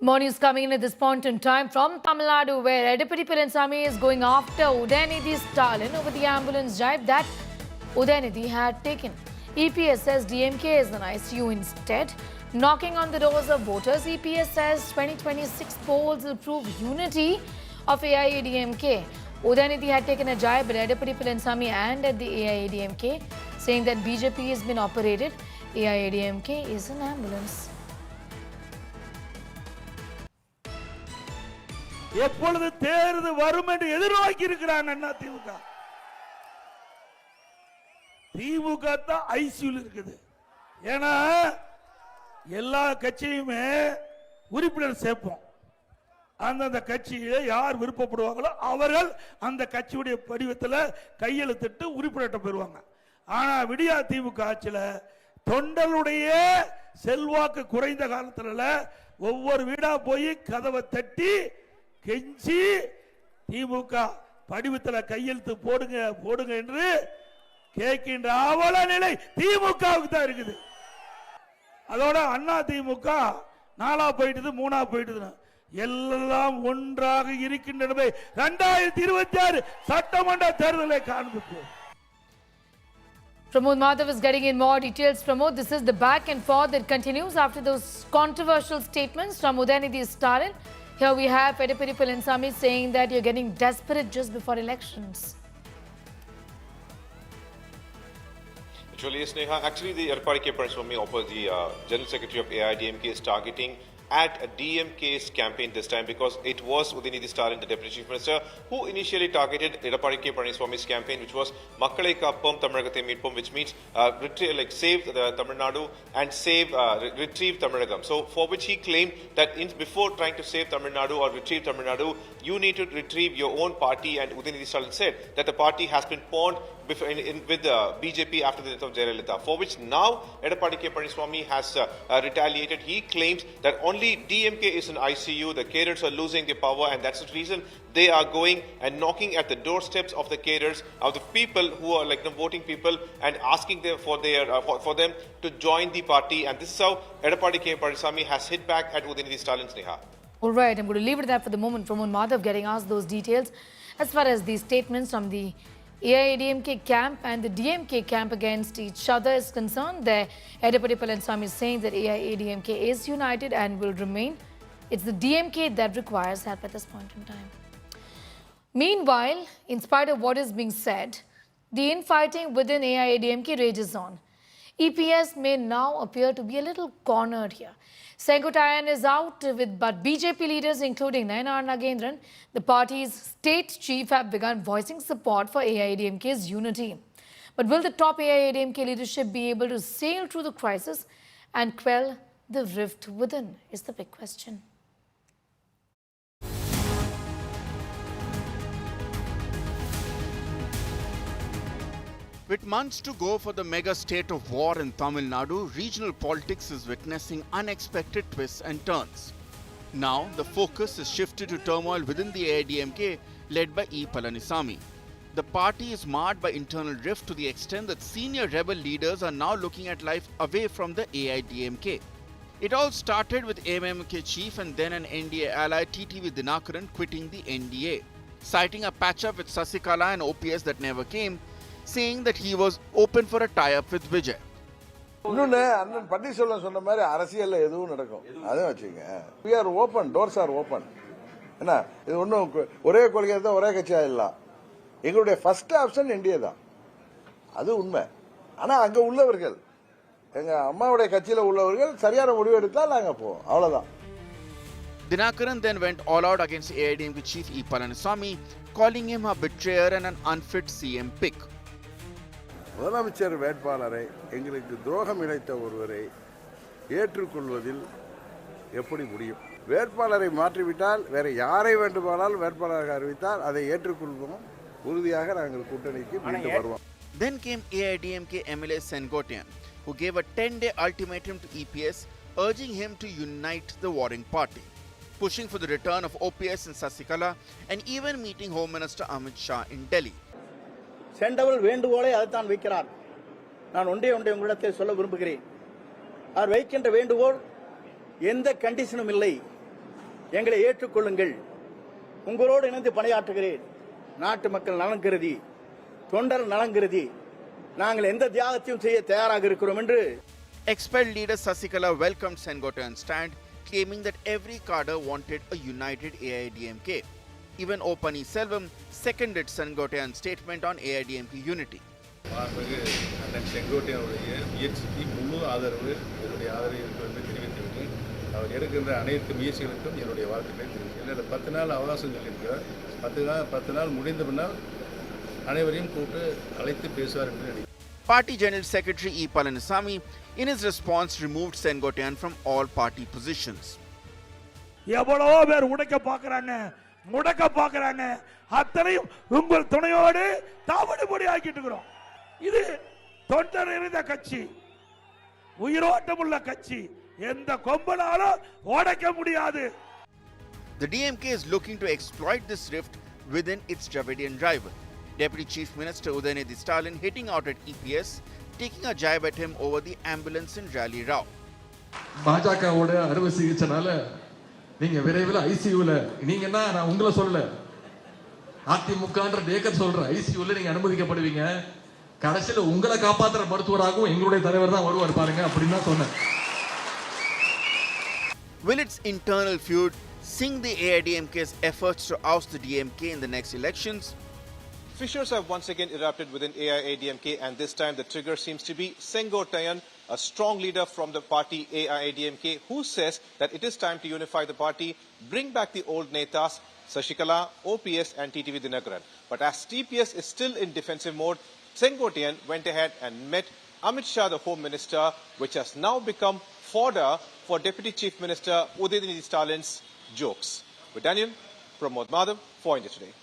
More news coming in at this point in time from Tamil Nadu, where Edappadi Palaniswami is going after Udhayanidhi Stalin over the ambulance drive that Udhayanidhi had taken. EPS says DMK is in ICU instead. Knocking on the doors of voters, EPS says 2026 polls will prove unity of AIADMK. Udhayanidhi had taken a jibe at Edappadi Palaniswami and at the AIADMK, saying that BJP has been operated. AIADMK is an ambulance. எப்பொழுது தேர்தல் வரும் என்று எதிர்நோக்கி இருக்கிறான் அண்ணா திமுக. திமுக தான் ஐசியூல இருக்குது. ஏன்னா எல்லா கட்சியுமே உறுப்பினர் சேர்ப்போம். அந்தந்த கட்சியில யார் விருப்பப்படுவாங்களோ அவர்கள் அந்த கட்சியுடைய படிவத்தில் கையெழுத்திட்டு உறுப்பினர்கிட்ட பெறுவாங்க. ஆனா விடியா திமுக ஆட்சியில் தொண்டலுடைய செல்வாக்கு குறைந்த காலத்துல ஒவ்வொரு வீடா போய் கதவை தட்டி கெஞ்சி திமுக படிவத்தில் கையெழுத்து போடுங்க போடுங்க என்று கேட்கின்ற அவல நிலை திமுகவுக்கு தான் இருக்குது. அதோட அண்ணா திமுக 4 போயிட்டது 3 போயிட்டது. எல்லாம் ஒன்றாக இருக்கின்றன. 2026 சட்டமன்ற தேர்தலை காண்பிப்போம். Pramod Madhav is getting in more details. Pramod, this is the back and forth that continues after those controversial statements from Udhayanidhi Stalin. Here we have Edappadi Palaniswami saying that you're getting desperate just before elections. Actually, Sneha, the Edappadi Panneerselvam, the General Secretary of AIADMK, is targeting at DMK's campaign this time because it was Udhayanidhi Stalin, the Deputy Chief Minister, who initially targeted Edappadi Panneerselvam's campaign, which was Makkalai Kappam Tamilagathai Meetpom, which means save the Tamil Nadu and retrieve Tamilagam. So, for which he claimed that before trying to save Tamil Nadu or retrieve Tamil Nadu, you need to retrieve your own party. And Udhayanidhi Stalin said that the party has been pawned with BJP after the death of Jayalalitha, for which now Edappadi Panneerselvam has retaliated. He claims that only DMK is in ICU, the cadres are losing their power, and that's the reason they are going and knocking at the doorsteps of the cadres, of the people who are like the voting people, and asking them for them to join the party. And this is how Edappadi Panneerselvam has hit back at Udhayanidhi Stalin, Sneha. All right, I'm going to leave it there for the moment. Pramod Madhav getting asked those details. As far as these statements from the AIADMK camp and the DMK camp against each other is concerned, there Edappadi Palaniswami is saying that AIADMK is united and will remain. It's the DMK that requires help at this point in time. Meanwhile, in spite of what is being said, the infighting within AIADMK rages on. EPS may now appear to be a little cornered here. Sengottaiyan is out but BJP leaders including Nayanar Nagendran, the party's state chief, have begun voicing support for AIADMK's unity. But will the top AIADMK leadership be able to sail through the crisis and quell the rift within is the big question. With months to go for the mega state of war in Tamil Nadu, regional politics is witnessing unexpected twists and turns. Now, the focus is shifted to turmoil within the AIADMK led by E. Palaniswami. The party is marred by internal rift to the extent that senior rebel leaders are now looking at life away from the AIADMK. It all started with AIADMK chief and then an NDA ally TTV Dinakaran quitting the NDA, citing a patch-up with Sasikala and OPS that never came, saying that he was open for a tie-up with Vijay. We are open, doors are open. First option India. That's unma. ஆனா அங்க உள்ளவர்கள் எங்க அம்மாவுடைய கட்சியில உள்ளவர்கள் சரியான முடிவு எடுத்தால் நாங்க போவோம் அவ்வளவுதான். Dinakaran then went all out against AIADMK chief E. Palaniswami, calling him a betrayer and an unfit CM pick. முதலமைச்சர் வேட்பாளரை எங்களுக்கு துரோகம் இழைத்த ஒருவரை ஏற்றுக்கொள்வதில் எப்படி முடியும்? வேட்பாளரை மாற்றிவிட்டால் வேற யாரை வேண்டுமானாலும் வேட்பாளராக அறிவித்தால் அதை ஏற்றுக்கொள்வோம். உறுதியாக நாங்கள் கூட்டணிக்கு மீண்டும் வருவோம். Then came AIADMK MLA Sengottaiyan, who gave a 10-day ultimatum to EPS, urging him to unite the warring party, pushing for the return of OPS in Sasikala and even meeting Home Minister Amit Shah in Delhi. செண்டவள் வேண்டுகோளை அதைத்தான் வைக்கிறார். நான் ஒன்றே உங்களிடத்தில் சொல்ல விரும்புகிறேன். அவர் வைக்கின்ற வேண்டுகோள் எந்த கண்டிஷனும் இல்லை. எங்களை ஏற்றுக்கொள்ளுங்கள், உங்களோடு இணைந்து பணியாற்றுகிறேன், நாட்டு மக்கள் நலன் கருதி, தொண்டர் நலன் கருதி நாங்கள் எந்த தியாகத்தையும் செய்ய தயாராக இருக்கிறோம் என்று. Expelled leader Sasikala welcomed Sengottaiyan's stand, claiming that every cadre wanted a united AIADMK. Even Panneerselvam seconded Sengottaiyan's statement on AIADMK unity. அண்ணன் செங்கோட்டையனுடைய முயற்சிக்கு முழு ஆதரவு, என்னுடைய ஆதரவு இருக்கு என்று தெரிவித்துவிட்டு அவர் எடுக்கின்ற அனைத்து முயற்சிகளுக்கும் என்னுடைய வாழ்த்துக்களை தெரிவிக்கிறேன். இல்லை 10 நாள் அவகாசம் சொல்லியிருக்கிறார். 10 நாள் முடிந்த பின்னால் அனைவரையும் கூட்டு அழைத்து பேசுவார் என்று நினைக்கிறேன். Party General Secretary Palaniswami, in his response, removed Sengottaiyan from all party positions. எவ்வளவோ பேர் முடக்க பார்க்கறாங்க, அத்தனையும் உங்கள் துணையோடு தாவடுபடி ஆக்கிட்டு இருக்கிறோம். இது தொண்டர் இருந்த கட்சி, உயிரோட்டமுள்ள கட்சி, எந்த கொம்பனாலும் உடைக்க முடியாது. The DMK is looking to exploit this rift within its Dravidian rival. Deputy Chief Minister Udhayanidhi Stalin hitting out at EPS, taking a jibe at him over the ambulance in Rally Rao. பாஜகவோட அறுவை சிகிச்சைனால நீங்க விரைவில் ஐசியூல, நீங்கன்னா நான் உங்களை சொல்லல, அதிமுகன்ற taker சொல்ற, ஐசியூல நீங்க அனுமதிக்கப்படுவீங்க, கடைசியில உங்களை காப்பாற்றுற மருத்துவராகவும் எங்களுடைய தலைவர் தான் வருவார் பாருங்க அப்படின்னு தான் சொன்னேன். Will its internal feud sink the AIADMK's efforts to oust the DMK in the next elections? Fissures have once again erupted within AIADMK, and this time the trigger seems to be Sengottaiyan, a strong leader from the party AIADMK, who says that it is time to unify the party, bring back the old netas, Sasikala, OPS and TTV Dinakaran. But as TPS is still in defensive mode, Sengottaiyan went ahead and met Amit Shah, the Home Minister, which has now become fodder for Deputy Chief Minister Udhayanidhi Stalin's jokes. With Daniel, Pramod Madhav for India Today.